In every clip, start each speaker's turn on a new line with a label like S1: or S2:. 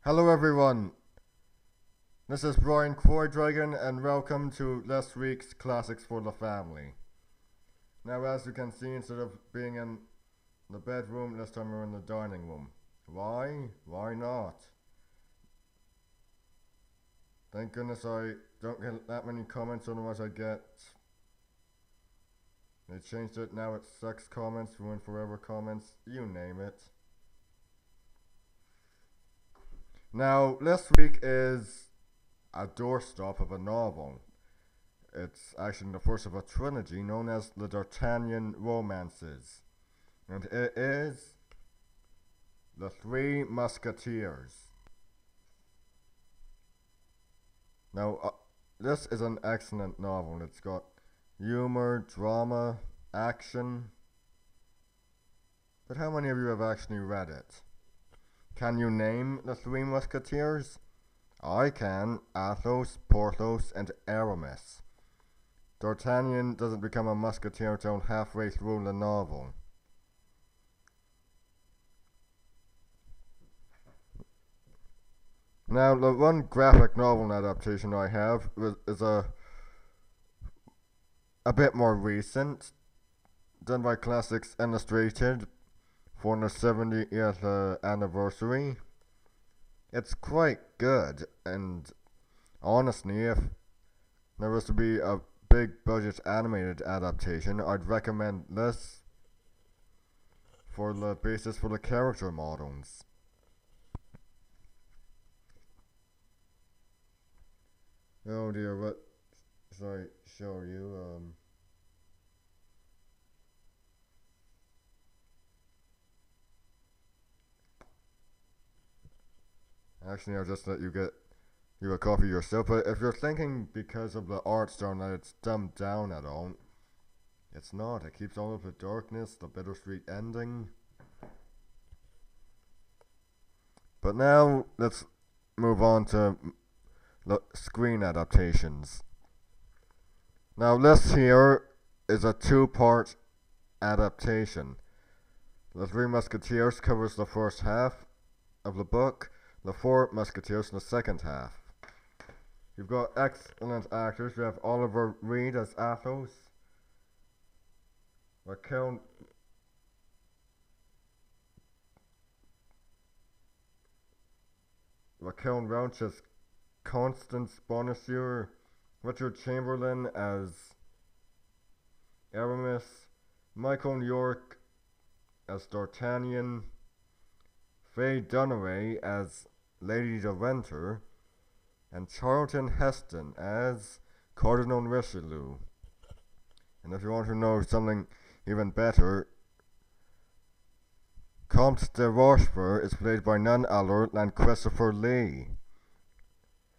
S1: Hello everyone, this is Brian Dragon and welcome to last week's Classics for the Family. Now as you can see, instead of being in the bedroom, this time we're in the dining room. Why? Why not? Thank goodness I don't get that many comments, otherwise I get... They changed it, now it's sex comments, ruin forever comments, you name it. Now, this week is a doorstop of a novel. It's actually the first of a trilogy known as the D'Artagnan Romances. And it is The Three Musketeers. Now, this is an excellent novel. It's got humor, drama, action. But how many of you have actually read it? Can you name the Three Musketeers? I can. Athos, Porthos, and Aramis. D'Artagnan doesn't become a musketeer until halfway through the novel. Now, the one graphic novel adaptation I have is a bit more recent, done by Classics Illustrated for the 70th anniversary. It's quite good, and honestly, if there was to be a big budget animated adaptation, I'd recommend this for the basis for the character models. Oh dear, what should I show you? Actually, I'll just let you get you a coffee yourself, but if you're thinking because of the art style that it's dumbed down at all, it's not. It keeps all of the darkness, the bittersweet ending. But now, let's move on to the screen adaptations. Now, this here is a two-part adaptation. The Three Musketeers covers the first half of the book, the Four Musketeers in the second half. You've got excellent actors. You have Oliver Reed as Athos, Raquel Welch as Constance Bonacieux, Richard Chamberlain as Aramis, Michael York as D'Artagnan, Faye Dunaway as Lady de Winter, and Charlton Heston as Cardinal Richelieu. And if you want to know something even better, Comte de Rochefort is played by none other than Christopher Lee.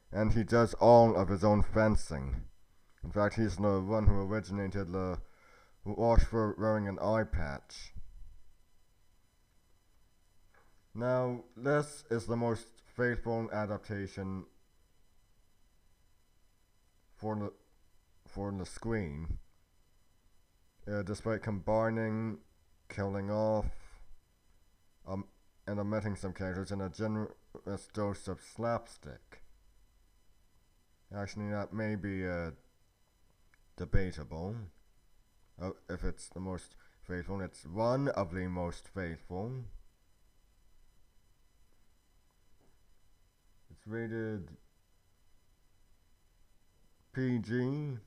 S1: And he does all of his own fencing. In fact, he's the one who originated the Rochefort wearing an eye patch. Now, this is the most faithful adaptation for the screen, despite combining, killing off, and omitting some characters in a generous dose of slapstick. Actually, that may be debatable. If it's the most faithful, it's one of the most faithful. It's rated PG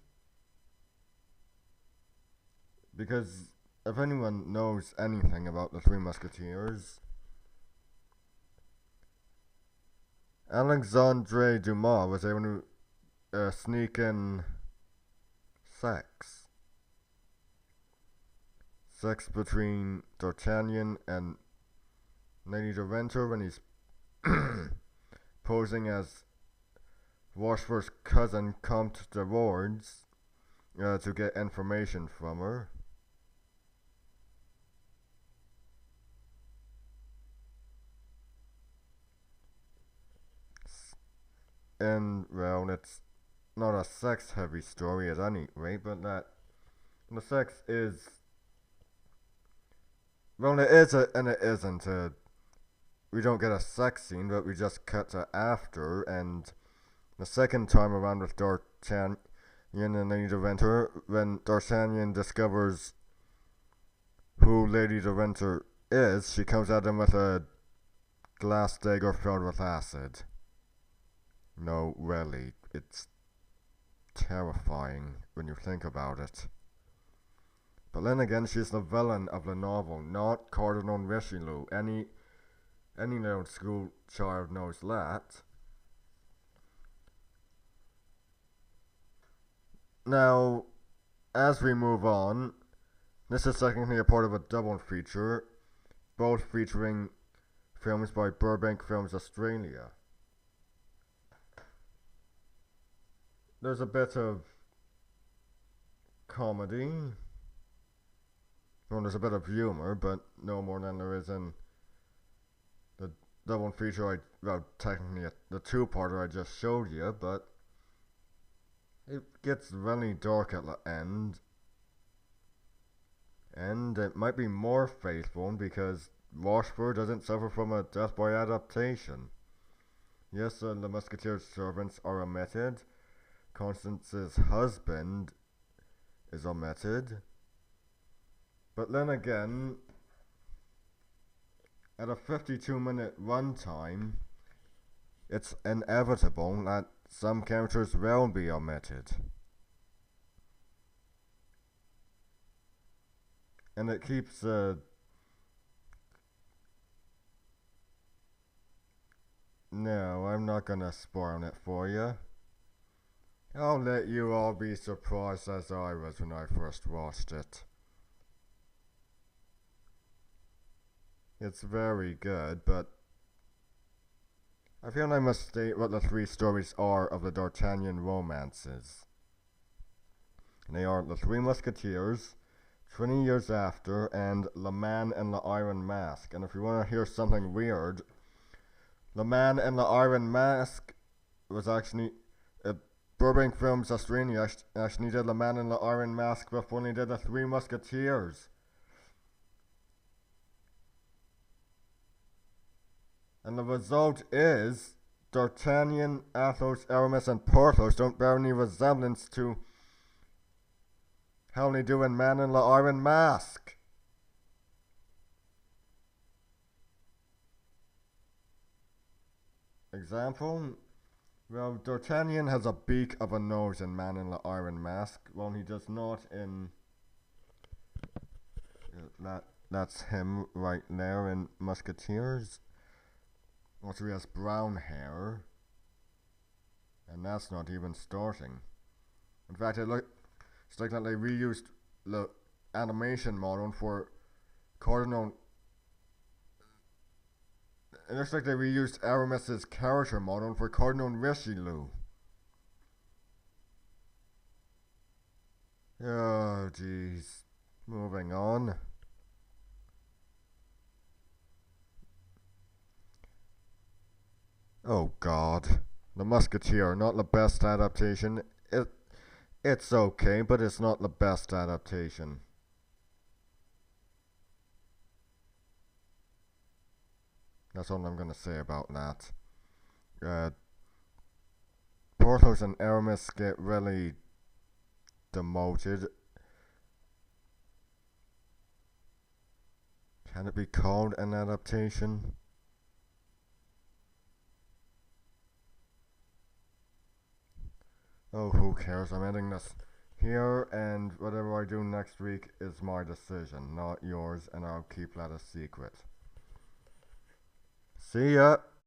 S1: because if anyone knows anything about the Three Musketeers, Alexandre Dumas was able to sneak in sex. Sex between D'Artagnan and Lady de Winter when he's posing as Rochefort's cousin Comte de Wardes to get information from her. And, well, it's not a sex heavy story at any rate, but that the sex is. Well, it is and it isn't. we don't get a sex scene, but we just cut to after, and the second time around with D'Artagnan and Lady de Winter, when D'Artagnan discovers who Lady de Winter is, she comes at him with a glass dagger filled with acid. No, really, it's terrifying when you think about it. But then again, she's the villain of the novel, not Cardinal Richelieu. Any little school child knows that. Now, as we move on, this is technically a part of a double feature, both featuring films by Burbank Films Australia. There's a bit of comedy. Well, there's a bit of humor, but no more than there is in the double feature technically the two-parter I just showed you, but it gets really dark at the end. And it might be more faithful because Rochefort doesn't suffer from a death by adaptation. Yes, the Musketeers' servants are omitted. Constance's husband is omitted. But then again, at a 52-minute runtime, it's inevitable that some characters will be omitted. And it keeps no, I'm not gonna spoil it for you. I'll let you all be surprised as I was when I first watched it. It's very good, but I feel I must state what the three stories are of the D'Artagnan romances. They are The Three Musketeers, 20 Years After, and Le Man in the Iron Mask. And if you want to hear something weird, Le Man in the Iron Mask was actually Burbank Films Australia actually did Le Man in the Iron Mask before they did The Three Musketeers. And the result is D'Artagnan, Athos, Aramis, and Porthos don't bear any resemblance to how they do in Man in the Iron Mask. Example? Well, D'Artagnan has a beak of a nose in Man in the Iron Mask, while he does not in... That's him right there in Musketeers. Also, he has brown hair, and that's not even starting. In fact, it's like that they reused the animation model for Cardinal. It looks like they reused Aramis's character model for Cardinal Richelieu. Oh, jeez. Moving on. Oh God, The Musketeer, not the best adaptation. It's okay, but it's not the best adaptation. That's all I'm gonna say about that. Porthos and Aramis get really demoted. Can it be called an adaptation? Oh, who cares? I'm ending this here, and whatever I do next week is my decision, not yours, and I'll keep that a secret. See ya!